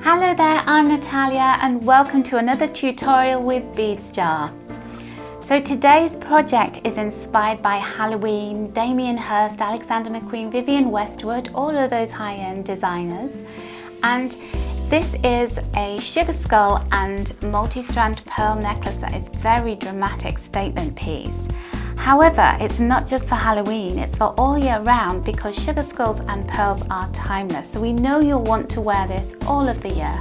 Hello there, I'm Natalia and welcome to another tutorial with Beads Jar. So today's project is inspired by Halloween, Damien Hirst, Alexander McQueen, Vivienne Westwood, all of those high-end designers. And this is a sugar skull and multi-strand pearl necklace that is very dramatic statement piece. However, it's not just for Halloween, it's for all year round because sugar skulls and pearls are timeless. So we know you'll want to wear this all of the year.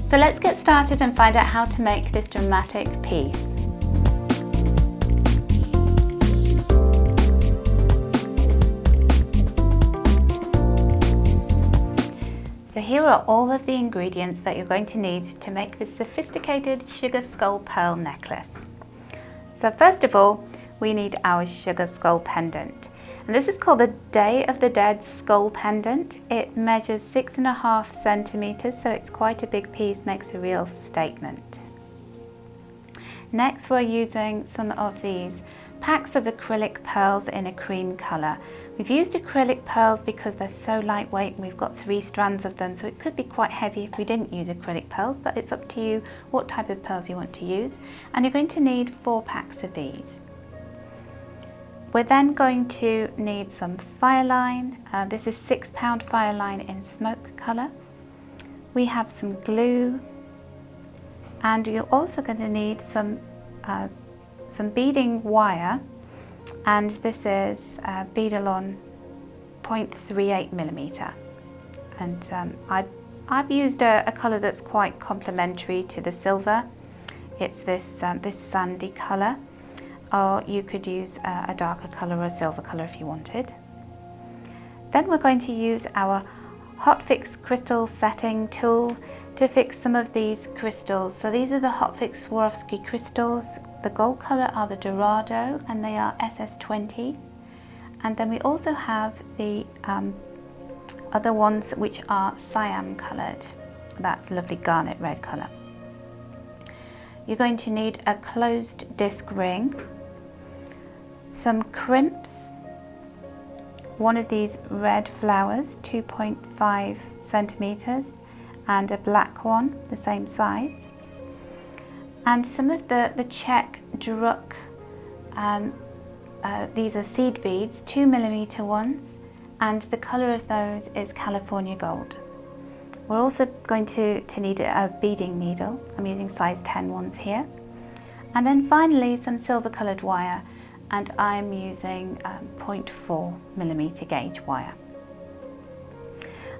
So let's get started and find out how to make this dramatic piece. So here are all of the ingredients that you're going to need to make this sophisticated sugar skull pearl necklace. So first of all, we need our sugar skull pendant. And this is called the Day of the Dead skull pendant. It measures 6.5 centimeters, so it's quite a big piece, makes a real statement. Next, we're using some of these packs of acrylic pearls in a cream color. We've used acrylic pearls because they're so lightweight and we've got 3 strands of them, so it could be quite heavy if we didn't use acrylic pearls, but it's up to you what type of pearls you want to use. And you're going to need 4 packs of these. We're then going to need some fireline. This is 6-pound fireline in smoke color. We have some glue, and you're also going to need some beading wire, and this is Beadalon 0.38 millimeter. And I've used a color that's quite complementary to the silver. It's this sandy color. Or you could use a darker colour or a silver colour if you wanted. Then we're going to use our Hotfix crystal setting tool to fix some of these crystals. So these are the Hotfix Swarovski crystals. The gold colour are the Dorado and they are SS20s. And then we also have the other ones which are cyan coloured, that lovely garnet red colour. You're going to need a closed disc ring, some crimps, one of these red flowers, 2.5 centimeters, and a black one, the same size, and some of the Czech druk. These are seed beads, 2 millimeter ones, and the color of those is California gold. We're also going to need a beading needle. I'm using size 10 ones here. And then finally some silver colored wire, and I'm using 0.4 millimeter gauge wire.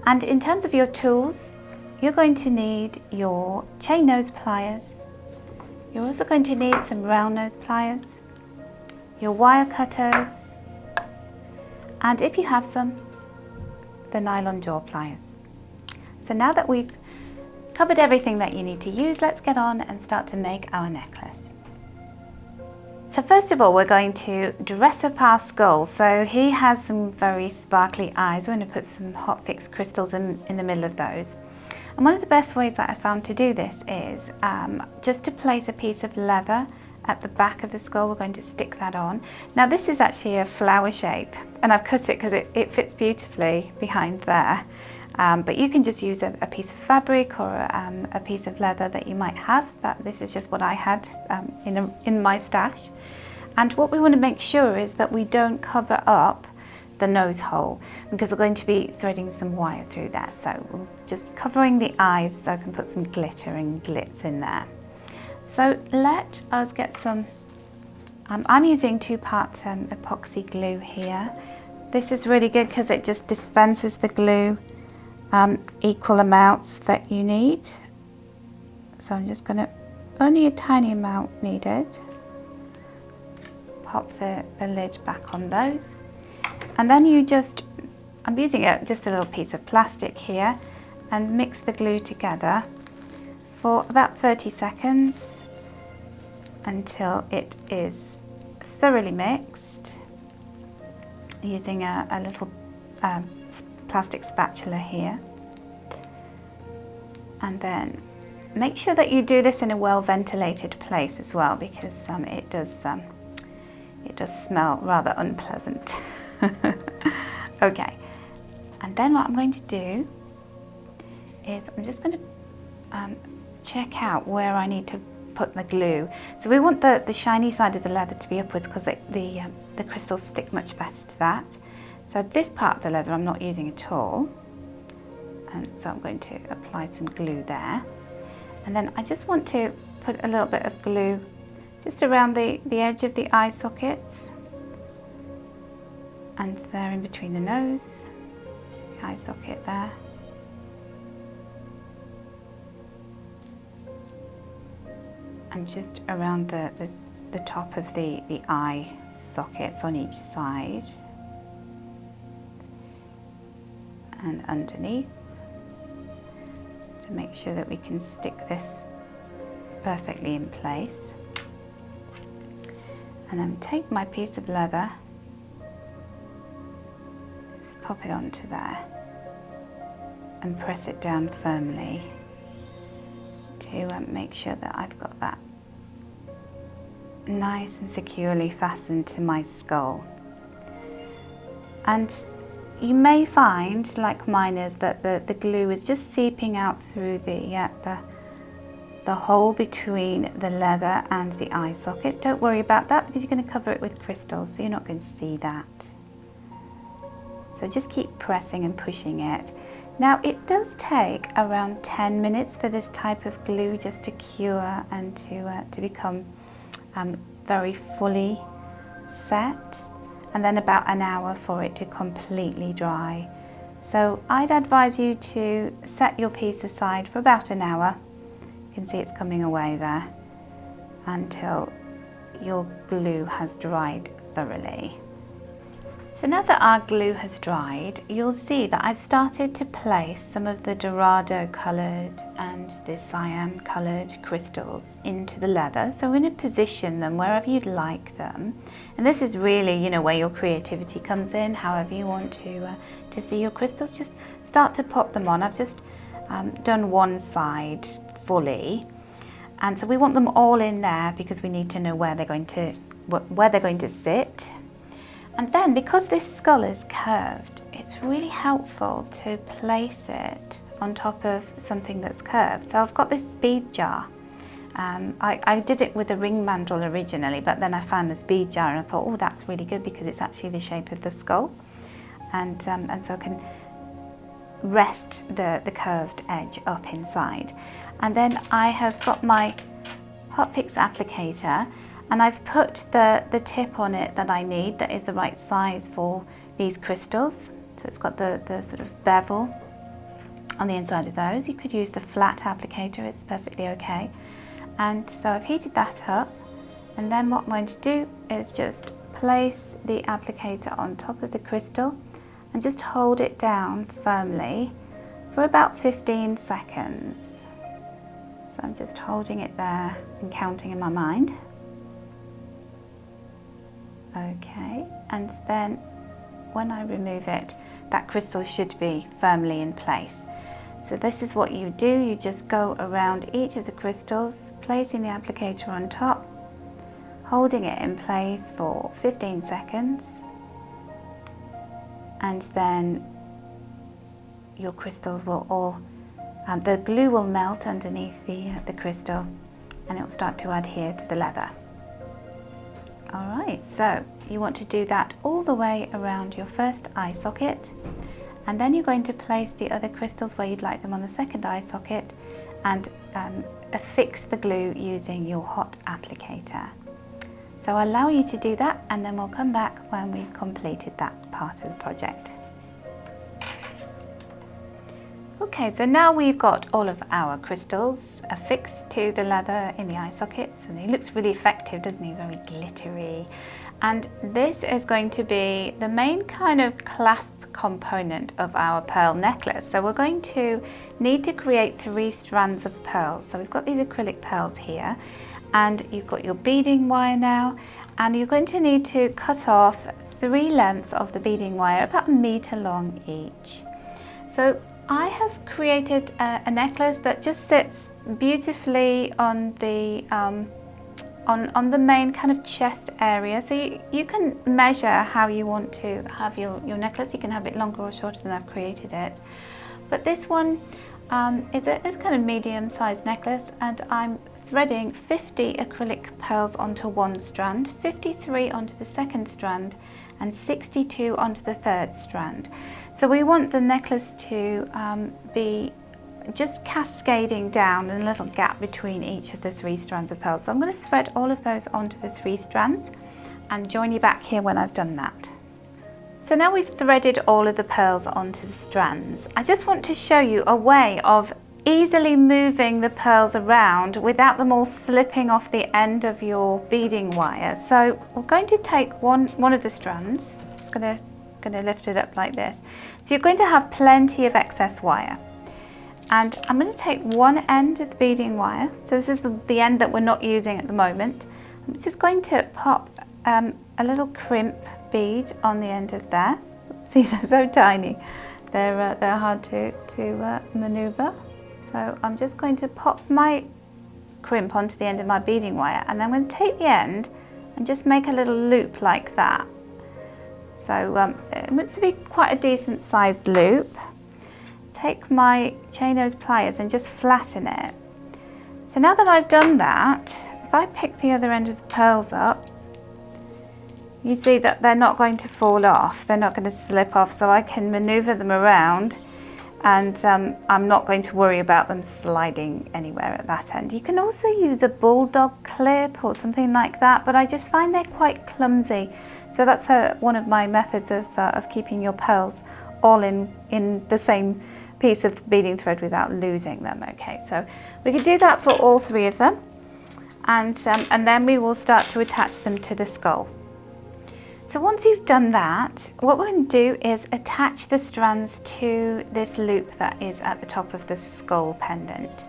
And in terms of your tools, you're going to need your chain nose pliers. You're also going to need some round nose pliers, your wire cutters, and if you have some, the nylon jaw pliers. So now that we've covered everything that you need to use, let's get on and start to make our necklace. So first of all, we're going to dress up our skull. So he has some very sparkly eyes. We're going to put some Hotfix crystals in the middle of those. And one of the best ways that I found to do this is just to place a piece of leather at the back of the skull. We're going to stick that on. Now this is actually a flower shape, and I've cut it because it fits beautifully behind there. But you can just use a piece of fabric or a piece of leather that you might have. This is just what I had in my stash. And what we want to make sure is that we don't cover up the nose hole because we're going to be threading some wire through there. So we're just covering the eyes so I can put some glitter and glitz in there. So let us get some, I'm using 2-part epoxy glue here. This is really good because it just dispenses the glue equal amounts that you need. So I'm just going to, only a tiny amount needed. Pop the lid back on those. And then you just, I'm using just a little piece of plastic here, and mix the glue together for about 30 seconds until it is thoroughly mixed, using a little plastic spatula here. And then make sure that you do this in a well ventilated place as well, because it does smell rather unpleasant. Okay, and then what I'm going to do is I'm just going to check out where I need to put the glue. So we want the shiny side of the leather to be upwards because the crystals stick much better to that. So this part of the leather I'm not using at all. And so I'm going to apply some glue there. And then I just want to put a little bit of glue just around the edge of the eye sockets. And there in between the nose, it's the eye socket there. And just around the top of the eye sockets on each side. And underneath, to make sure that we can stick this perfectly in place. And then take my piece of leather, just pop it onto there and press it down firmly to make sure that I've got that nice and securely fastened to my skull. And you may find, like mine is, that the glue is just seeping out through the hole between the leather and the eye socket. Don't worry about that because you're going to cover it with crystals, so you're not going to see that. So just keep pressing and pushing it. Now it does take around 10 minutes for this type of glue just to cure and to become very fully set, and then about an hour for it to completely dry. So I'd advise you to set your piece aside for about an hour. You can see it's coming away there until your glue has dried thoroughly. So now that our glue has dried, you'll see that I've started to place some of the Dorado coloured and the cyan coloured crystals into the leather. So we're going to position them wherever you'd like them. And this is really, you know, where your creativity comes in. However you want to see your crystals, just start to pop them on. I've just done one side fully. And so we want them all in there because we need to know where they're going to sit. And then, because this skull is curved, it's really helpful to place it on top of something that's curved. So I've got this bead jar. I did it with a ring mandrel originally, but then I found this bead jar and I thought, oh, that's really good because it's actually the shape of the skull. And so I can rest the curved edge up inside. And then I have got my Hotfix applicator, and I've put the tip on it that I need that is the right size for these crystals. So it's got the sort of bevel on the inside of those. You could use the flat applicator, it's perfectly okay. And so I've heated that up, and then what I'm going to do is just place the applicator on top of the crystal and just hold it down firmly for about 15 seconds. So I'm just holding it there and counting in my mind. Okay, and then when I remove it, that crystal should be firmly in place. So this is what you do, you just go around each of the crystals, placing the applicator on top, holding it in place for 15 seconds, and then your crystals will all, the glue will melt underneath the crystal and it will start to adhere to the leather. Alright, so you want to do that all the way around your first eye socket, and then you're going to place the other crystals where you'd like them on the second eye socket and affix the glue using your hot applicator. So I'll allow you to do that, and then we'll come back when we've completed that part of the project. Okay, so now we've got all of our crystals affixed to the leather in the eye sockets, and it looks really effective, doesn't it? Very glittery. And this is going to be the main kind of clasp component of our pearl necklace. So we're going to need to create 3 strands of pearls. So we've got these acrylic pearls here, and you've got your beading wire now, and you're going to need to cut off 3 lengths of the beading wire, about 1 meter long each. So I have created a necklace that just sits beautifully on the main kind of chest area. So you can measure how you want to have your necklace. You can have it longer or shorter than I've created it. But this one, is a kind of medium-sized necklace, and I'm threading 50 acrylic pearls onto one strand, 53 onto the second strand, and 62 onto the third strand. So we want the necklace to be just cascading down and a little gap between each of the 3 strands of pearls. So I'm going to thread all of those onto the 3 strands and join you back here when I've done that. So now we've threaded all of the pearls onto the strands. I just want to show you a way of easily moving the pearls around without them all slipping off the end of your beading wire. So we're going to take one of the strands, just going to lift it up like this. So you're going to have plenty of excess wire. And I'm going to take one end of the beading wire. So this is the end that we're not using at the moment. I'm just going to pop a little crimp bead on the end of there. See, they're so tiny. They're hard to maneuver. So I'm just going to pop my crimp onto the end of my beading wire, and then I'm going to take the end and just make a little loop like that. So it wants to be quite a decent sized loop. Take my chain nose pliers and just flatten it. So now that I've done that, if I pick the other end of the pearls up, you see that they're not going to fall off, they're not going to slip off, so I can maneuver them around, and I'm not going to worry about them sliding anywhere at that end. You can also use a bulldog clip or something like that, but I just find they're quite clumsy. So that's one of my methods of keeping your pearls all in the same piece of beading thread without losing them. Okay, so we could do that for all 3 of them, and then we will start to attach them to the skull. So once you've done that, what we're going to do is attach the strands to this loop that is at the top of the skull pendant.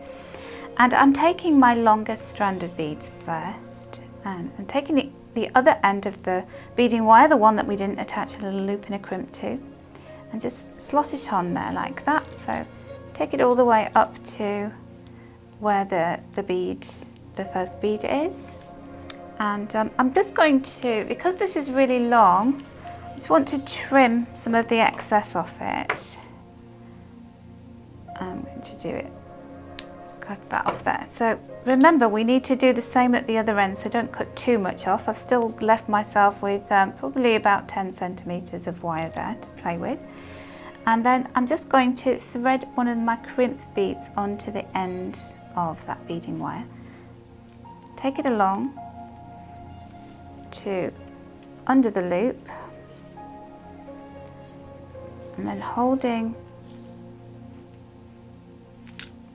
And I'm taking my longest strand of beads first, and I'm taking the other end of the beading wire, the one that we didn't attach a little loop and a crimp to, and just slot it on there like that. So take it all the way up to where the first bead is. And I'm just going to, because this is really long, I just want to trim some of the excess off it. I'm going to do it, cut that off there. So remember, we need to do the same at the other end, so don't cut too much off. I've still left myself with probably about 10 centimetres of wire there to play with. And then I'm just going to thread one of my crimp beads onto the end of that beading wire. Take it along to under the loop, and then holding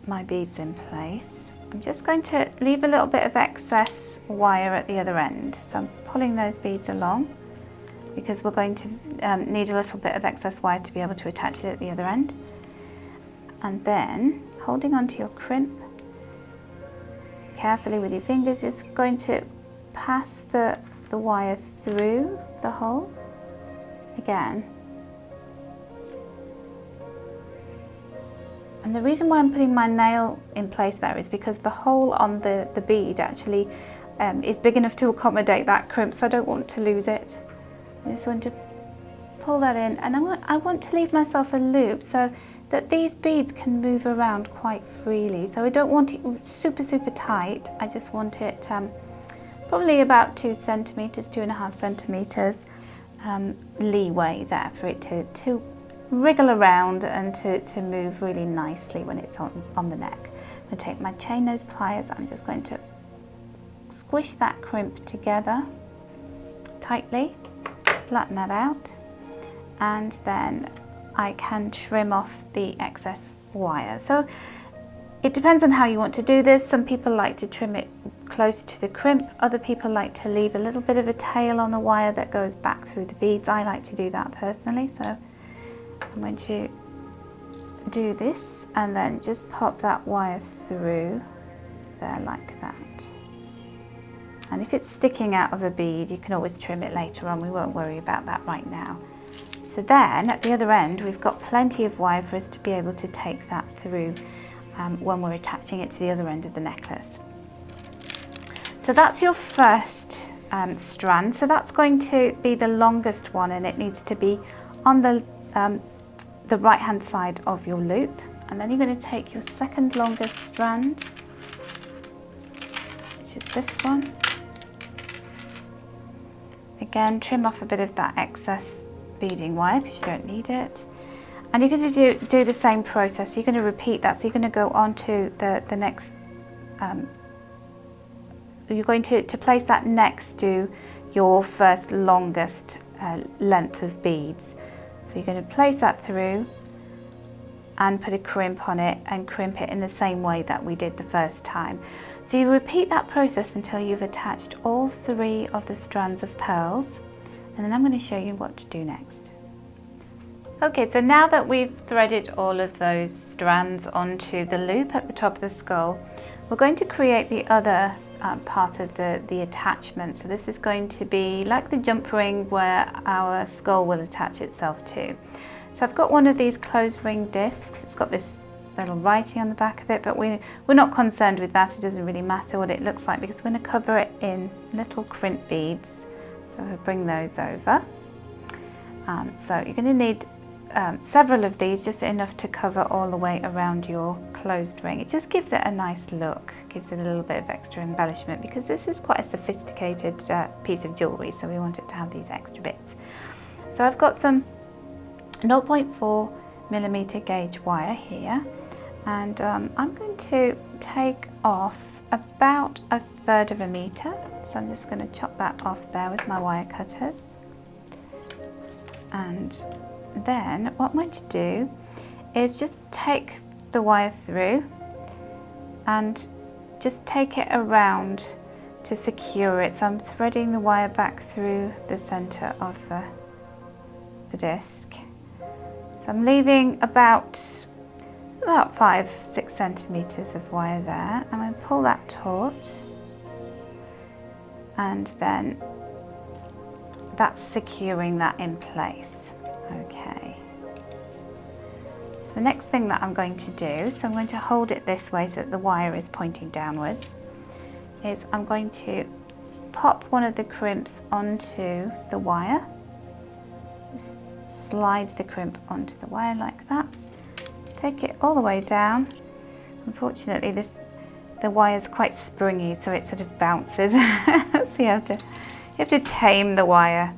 my beads in place, I'm just going to leave a little bit of excess wire at the other end. So I'm pulling those beads along because we're going to need a little bit of excess wire to be able to attach it at the other end. And then holding onto your crimp carefully with your fingers, just going to pass the wire through the hole again. And the reason why I'm putting my nail in place there is because the hole on the bead actually is big enough to accommodate that crimp, so I don't want to lose it. I just want to pull that in, and I want to leave myself a loop so that these beads can move around quite freely. So I don't want it super tight, I just want it probably about 2 centimetres, 2.5 centimetres leeway there for it to wriggle around and to move really nicely when it's on the neck. I'm going to take my chain nose pliers, I'm just going to squish that crimp together tightly, flatten that out, and then I can trim off the excess wire. So it depends on how you want to do this. Some people like to trim it close to the crimp, other people like to leave a little bit of a tail on the wire that goes back through the beads. I like to do that personally, so I'm going to do this and then just pop that wire through there like that. And if it's sticking out of a bead, you can always trim it later on. We won't worry about that right now. So then at the other end, we've got plenty of wire for us to be able to take that through when we're attaching it to the other end of the necklace. So that's your first strand. So that's going to be the longest one, and it needs to be on the right hand side of your loop. And then you're going to take your second longest strand, which is this one. Again, trim off a bit of that excess beading wire because you don't need it. And you're going to do the same process. You're going to repeat that. So you're going to go on to the next, you're going to place that next to your first longest length of beads. So you're going to place that through and put a crimp on it and crimp it in the same way that we did the first time. So you repeat that process until you've attached all 3 of the strands of pearls, and then I'm going to show you what to do next. Okay, so now that we've threaded all of those strands onto the loop at the top of the skull, we're going to create the other part of the attachment. So this is going to be like the jump ring where our skull will attach itself to. So I've got one of these closed ring discs. It's got this little writing on the back of it, but we're not concerned with that. It doesn't really matter what it looks like because we're going to cover it in little crimp beads. So I'll bring those over. So you're going to need several of these, just enough to cover all the way around your closed ring. It just gives it a nice look, gives it a little bit of extra embellishment because this is quite a sophisticated piece of jewellery, so we want it to have these extra bits. So I've got some 0.4mm gauge wire here, and I'm going to take off about 1/3 of a metre. So I'm just going to chop that off there with my wire cutters. And then what I'm going to do is just take the wire through and just take it around to secure it. So I'm threading the wire back through the centre of the disc. So I'm leaving about 5-6 centimetres of wire there. I'm going to pull that taut, and then that's securing that in place. Okay. So the next thing that I'm going to do, so I'm going to hold it this way so that the wire is pointing downwards, is I'm going to pop one of the crimps onto the wire. Just slide the crimp onto the wire like that. Take it all the way down. Unfortunately, the wire is quite springy, so it sort of bounces. So you have to tame the wire.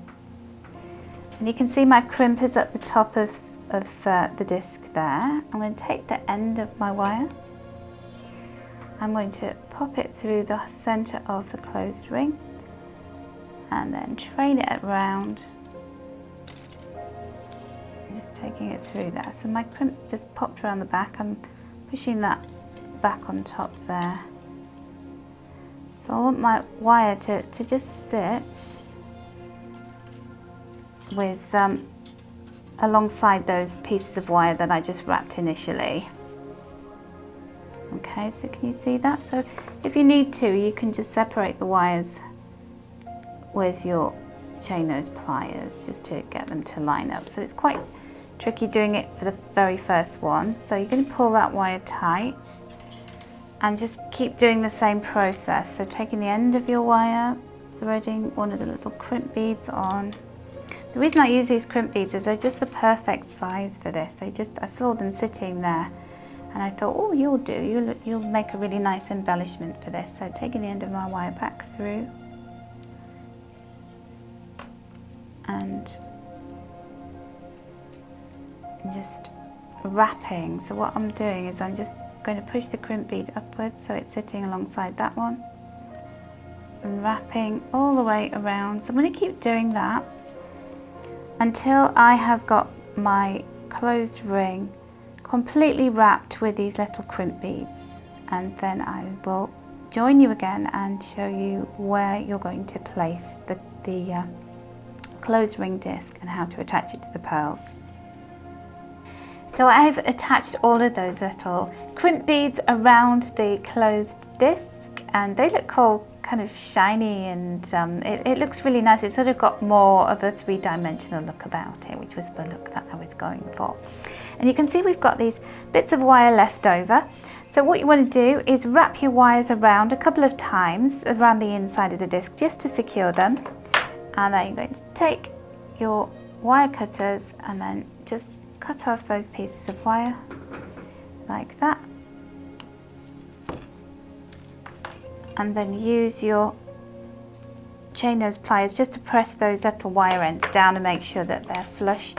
And you can see my crimp is at the top of the disc there. I'm going to take the end of my wire. I'm going to pop it through the centre of the closed ring and then train it around. Just taking it through there. So my crimp's just popped around the back. I'm pushing that back on top there. So I want my wire to just sit with alongside those pieces of wire that I just wrapped initially. Okay, so can you see that? So if you need to, you can just separate the wires with your chain nose pliers just to get them to line up. So it's quite tricky doing it for the very first one. So you're going to pull that wire tight and just keep doing the same process. So taking the end of your wire, threading one of the little crimp beads on. The reason I use these crimp beads is they're just the perfect size for this. I saw them sitting there and I thought, oh, you'll make a really nice embellishment for this. So taking the end of my wire back through and just wrapping. So what I'm doing is I'm just going to push the crimp bead upwards so it's sitting alongside that one and wrapping all the way around. So I'm going to keep doing that until I have got my closed ring completely wrapped with these little crimp beads, and then I will join you again and show you where you're going to place the closed ring disc and how to attach it to the pearls. So I've attached all of those little crimp beads around the closed disc, and they look all kind of shiny, and it looks really nice. It's sort of got more of a three-dimensional look about it, which was the look that I was going for. And you can see we've got these bits of wire left over. So what you want to do is wrap your wires around a couple of times around the inside of the disc just to secure them. And then you're going to take your wire cutters and then just cut off those pieces of wire like that. And then use your chain nose pliers just to press those little wire ends down and make sure that they're flush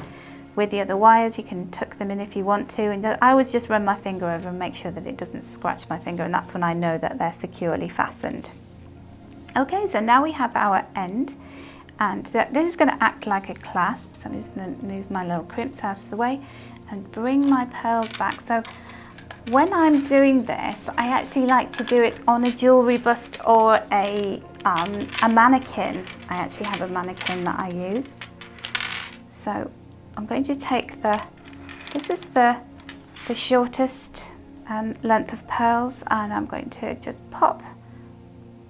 with the other wires. You can tuck them in if you want to, and I always just run my finger over and make sure that it doesn't scratch my finger, and that's when I know that they're securely fastened. Okay, so now we have our end, and this is going to act like a clasp, so I'm just going to move my little crimps out of the way and bring my pearls back. So when I'm doing this, I actually like to do it on a jewellery bust or a mannequin. I actually have a mannequin that I use. So I'm going to take this is the shortest length of pearls, and I'm going to just pop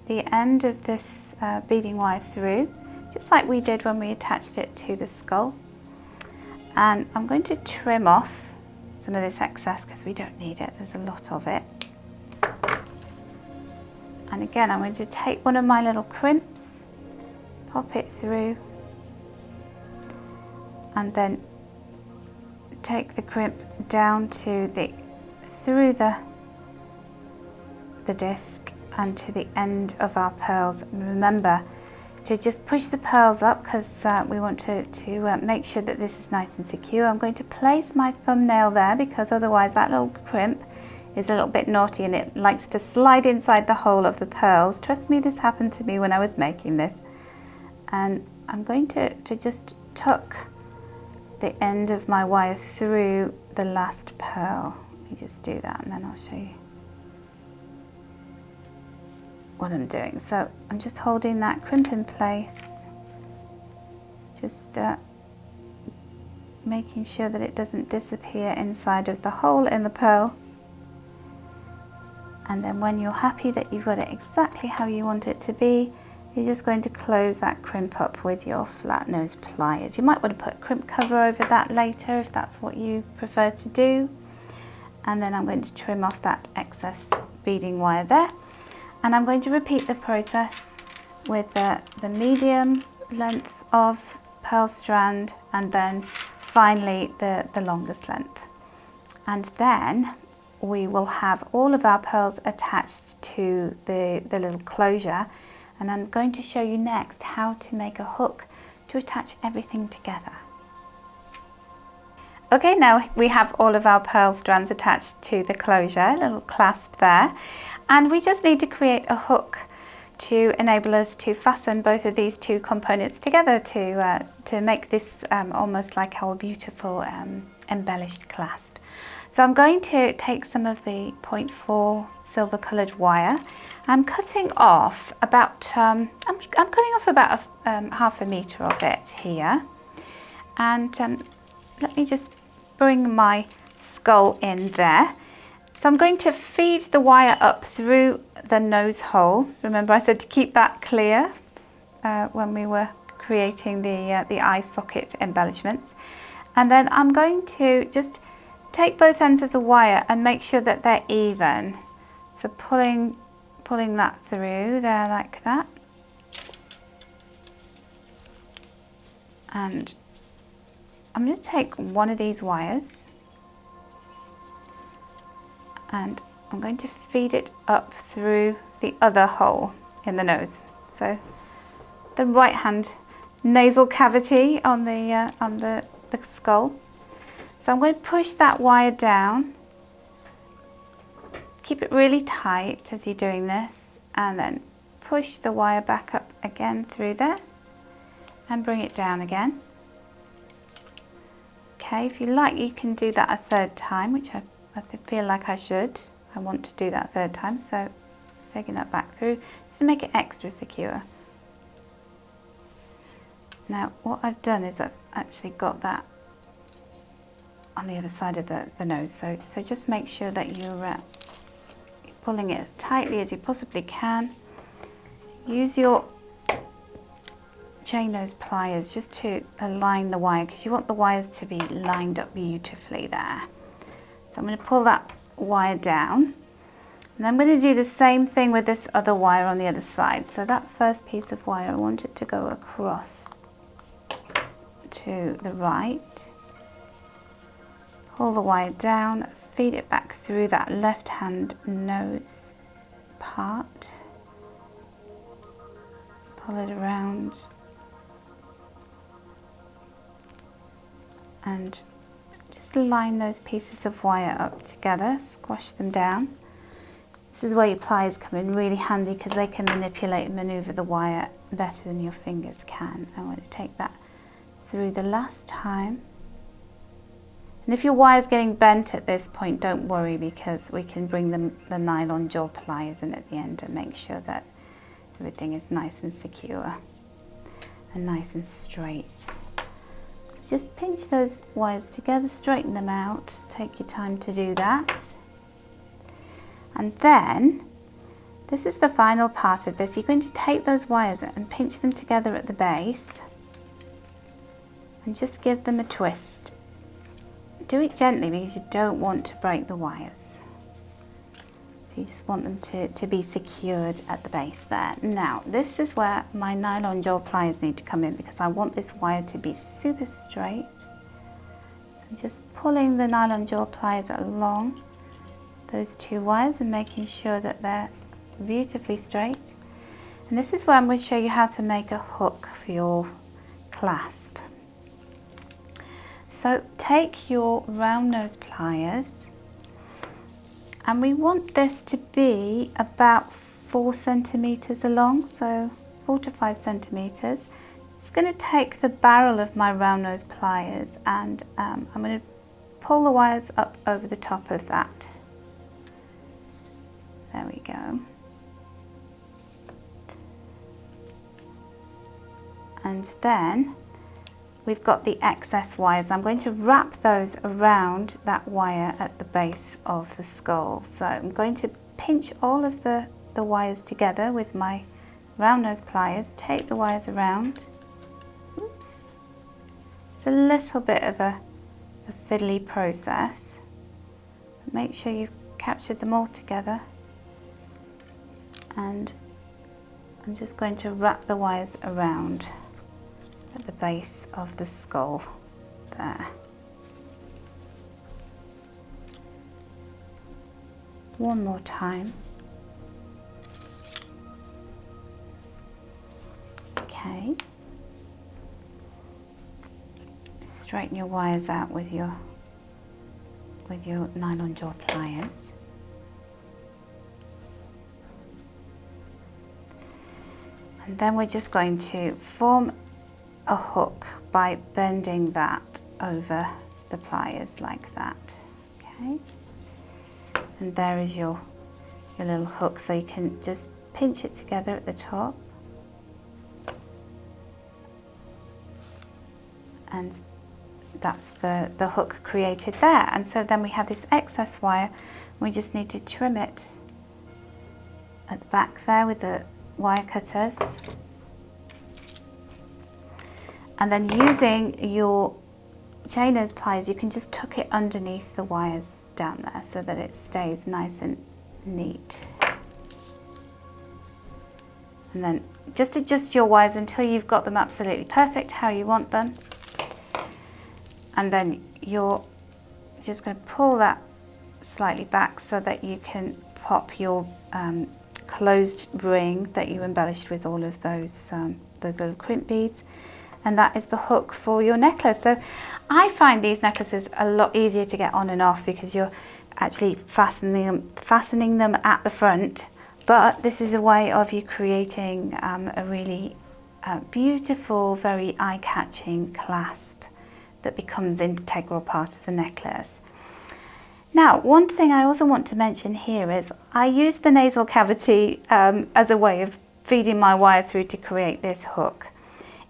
the end of this beading wire through, just like we did when we attached it to the skull. And I'm going to trim off some of this excess because we don't need it, there's a lot of it. And again, I'm going to take one of my little crimps, pop it through, and then take the crimp down to through the disc and to the end of our pearls. And remember to just push the pearls up because we want to make sure that this is nice and secure. I'm going to place my thumbnail there because otherwise that little crimp is a little bit naughty and it likes to slide inside the hole of the pearls. Trust me, this happened to me when I was making this. And I'm going to just tuck the end of my wire through the last pearl. Let me just do that and then I'll show you what I'm doing. So I'm just holding that crimp in place, just making sure that it doesn't disappear inside of the hole in the pearl. And then when you're happy that you've got it exactly how you want it to be, you're just going to close that crimp up with your flat nose pliers. You might want to put a crimp cover over that later if that's what you prefer to do. And then I'm going to trim off that excess beading wire there. And I'm going to repeat the process with the medium length of pearl strand and then finally the longest length. And then we will have all of our pearls attached to the little closure, and I'm going to show you next how to make a hook to attach everything together. Okay, now we have all of our pearl strands attached to the closure, a little clasp there, and we just need to create a hook to enable us to fasten both of these two components together to make this almost like our beautiful embellished clasp. So I'm going to take some of the 0.4 silver coloured wire. I'm cutting off about I'm cutting off about half a metre of it here, and let me just bring my skull in there. So I'm going to feed the wire up through the nose hole. Remember I said to keep that clear when we were creating the eye socket embellishments. And then I'm going to just take both ends of the wire and make sure that they're even. So pulling that through there like that. And I'm going to take one of these wires and I'm going to feed it up through the other hole in the nose. So the right hand nasal cavity on the skull. So I'm going to push that wire down, keep it really tight as you're doing this, and then push the wire back up again through there and bring it down again. Okay, if you like you can do that a third time, which I feel like I should. I want to do that a third time, so taking that back through just to make it extra secure. Now what I've done is I've actually got that on the other side of the nose, so just make sure that you're pulling it as tightly as you possibly can. Use your chain nose pliers just to align the wire because you want the wires to be lined up beautifully there. So I'm going to pull that wire down, and I'm going to do the same thing with this other wire on the other side. So that first piece of wire, I want it to go across to the right. Pull the wire down, feed it back through that left hand nose part, pull it around and just line those pieces of wire up together, squash them down. This is where your pliers come in really handy because they can manipulate and maneuver the wire better than your fingers can. I want to take that through the last time. And if your wire's getting bent at this point, don't worry, because we can bring the nylon jaw pliers in at the end and make sure that everything is nice and secure and nice and straight. So just pinch those wires together, straighten them out, take your time to do that. And then, this is the final part of this. You're going to take those wires and pinch them together at the base and just give them a twist. Do it gently because you don't want to break the wires. So you just want them to be secured at the base there. Now, this is where my nylon jaw pliers need to come in because I want this wire to be super straight. So I'm just pulling the nylon jaw pliers along those two wires and making sure that they're beautifully straight. And this is where I'm going to show you how to make a hook for your clasp. So take your round nose pliers, and we want this to be about 4 centimeters along, so 4 to 5 centimeters. It's going to take the barrel of my round nose pliers and I'm going to pull the wires up over the top of that. There we go. And then we've got the excess wires. I'm going to wrap those around that wire at the base of the skull. So I'm going to pinch all of the wires together with my round nose pliers, take the wires around. Oops. It's a little bit of a fiddly process. Make sure you've captured them all together. And I'm just going to wrap the wires around at the base of the skull there. One more time. Okay. Straighten your wires out with your nylon jaw pliers. And then we're just going to form a hook by bending that over the pliers like that. Okay. And there is your little hook, so you can just pinch it together at the top. And that's the hook created there. And so then we have this excess wire. We just need to trim it at the back there with the wire cutters. And then using your chain nose pliers, you can just tuck it underneath the wires down there so that it stays nice and neat. And then just adjust your wires until you've got them absolutely perfect how you want them. And then you're just going to pull that slightly back so that you can pop your closed ring that you embellished with all of those little crimp beads. And that is the hook for your necklace. So I find these necklaces a lot easier to get on and off because you're actually fastening them at the front. But this is a way of you creating a really beautiful, very eye-catching clasp that becomes an integral part of the necklace. Now, one thing I also want to mention here is I use the nasal cavity as a way of feeding my wire through to create this hook.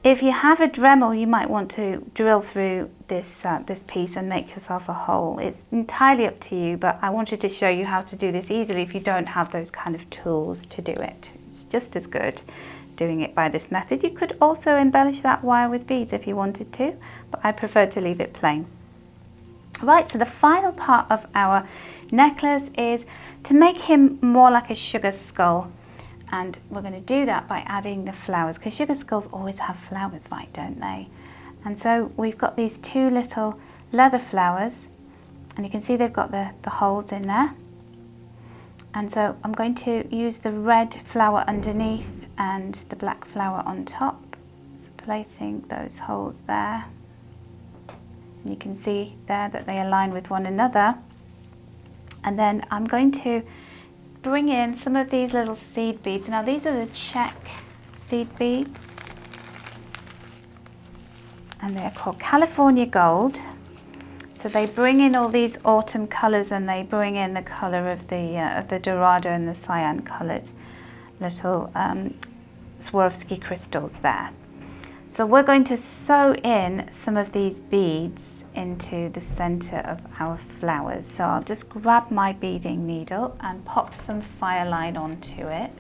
If you have a Dremel, you might want to drill through this piece and make yourself a hole. It's entirely up to you, but I wanted to show you how to do this easily if you don't have those kind of tools to do it. It's just as good doing it by this method. You could also embellish that wire with beads if you wanted to, but I prefer to leave it plain. Right, so the final part of our necklace is to make him more like a sugar skull. And we're going to do that by adding the flowers, because sugar skulls always have flowers, right, don't they? And so we've got these two little leather flowers, And you can see they've got the holes in there. And so I'm going to use the red flower underneath and the black flower on top. So placing those holes there. And you can see there that they align with one another. And then I'm going to bring in some of these little seed beads. Now these are the check seed beads. And they're called California Gold. So they bring in all these autumn colours, and they bring in the colour of the Dorado and the cyan coloured little Swarovski crystals there. So we're going to sew in some of these beads into the centre of our flowers. So I'll just grab my beading needle and pop some fireline onto it,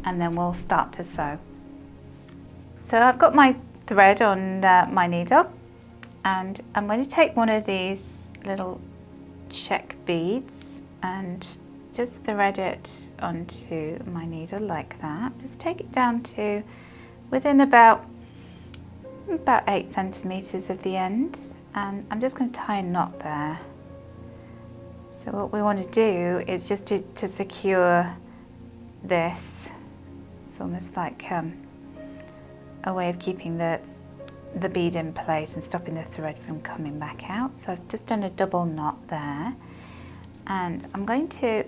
and then we'll start to sew. So I've got my thread on my needle, and I'm going to take one of these little check beads and just thread it onto my needle like that. Just take it down to within about 8 centimeters of the end, and I'm just going to tie a knot there. So what we want to do is just to secure this. It's almost like a way of keeping the bead in place and stopping the thread from coming back out. So I've just done a double knot there, and I'm going to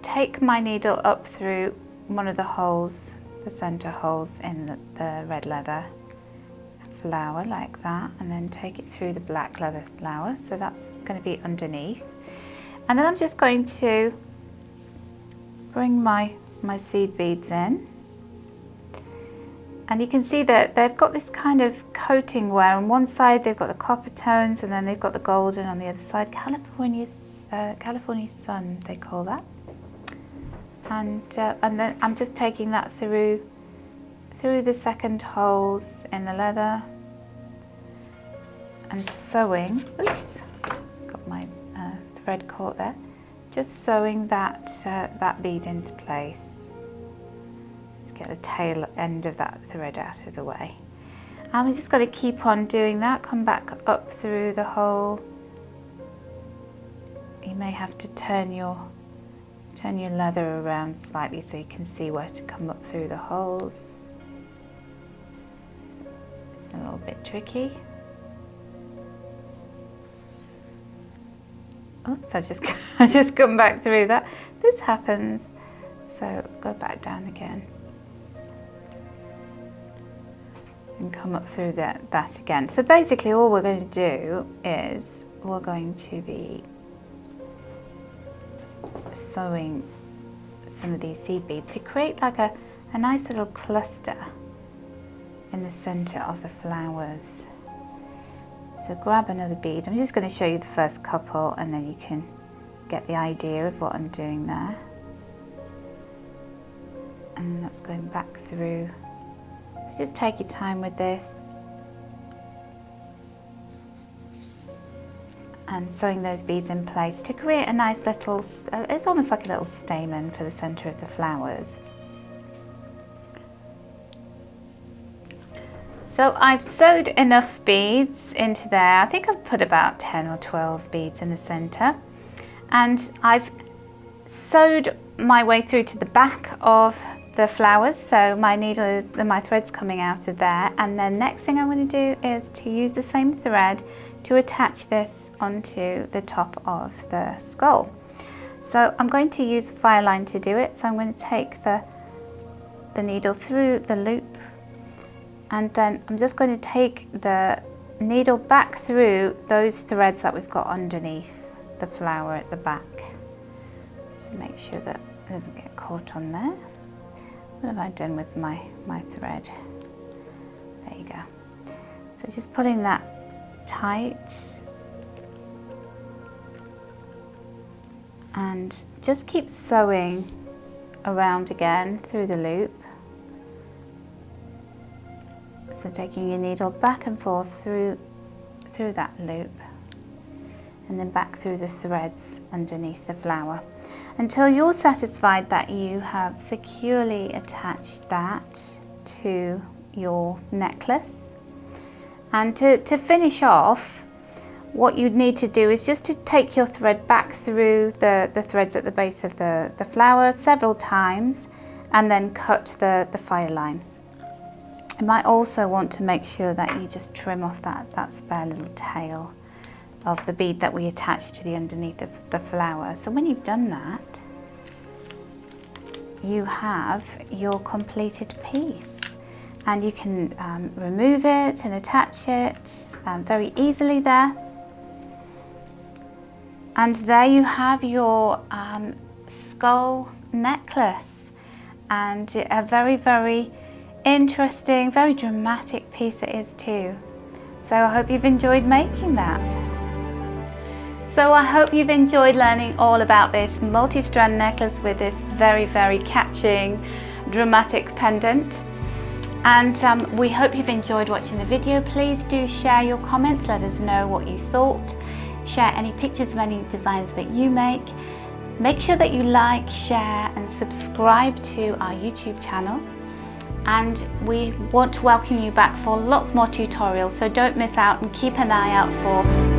take my needle up through one of the holes, the center holes in the red leather flower like that, and then take it through the black leather flower. So that's going to be underneath, and then I'm just going to bring my seed beads in. And you can see that they've got this kind of coating where on one side they've got the copper tones, and then they've got the golden on the other side. California sun, they call that. And then I'm just taking that through the second holes in the leather and sewing. Oops, got my thread caught there. Just sewing that bead into place. Let's get the tail end of that thread out of the way. And we're just going to keep on doing that. Come back up through the hole. You may have to turn your leather around slightly so you can see where to come up through the holes. It's a little bit tricky. Oops, I just come back through that. This happens. So go back down again. And come up through that again. So basically all we're going to do is we're going to be sewing some of these seed beads to create like a nice little cluster in the center of the flowers. So grab another bead. I'm just going to show you the first couple, and then you can get the idea of what I'm doing there. And that's going back through. So just take your time with this and sewing those beads in place to create a nice little, it's almost like a little stamen for the center of the flowers. So I've sewed enough beads into there. I think I've put about 10 or 12 beads in the center, and I've sewed my way through to the back of the flowers, so my needle, my thread's coming out of there, and then next thing I'm going to do is to use the same thread to attach this onto the top of the skull. So I'm going to use fireline to do it. So I'm going to take the needle through the loop, and then I'm just going to take the needle back through those threads that we've got underneath the flower at the back. So make sure that it doesn't get caught on there. What have I done with my thread? There you go. So just pulling that tight, and just keep sewing around again through the loop. So taking your needle back and forth through that loop, and then back through the threads underneath the flower, until you're satisfied that you have securely attached that to your necklace. And to finish off, what you'd need to do is just to take your thread back through the threads at the base of the flower several times and then cut the fire line. You might also want to make sure that you just trim off that spare little tail of the bead that we attached to the underneath of the flower. So when you've done that, you have your completed piece, and you can remove it and attach it very easily there. And there you have your skull necklace, and a very, very interesting, very dramatic piece it is too. So I hope you've enjoyed making that. So I hope you've enjoyed learning all about this multi-strand necklace with this very, very catching, dramatic pendant. And we hope you've enjoyed watching the video. Please do share your comments, let us know what you thought. Share any pictures of any designs that you make. Make sure that you like, share and subscribe to our YouTube channel. And we want to welcome you back for lots more tutorials, so don't miss out and keep an eye out for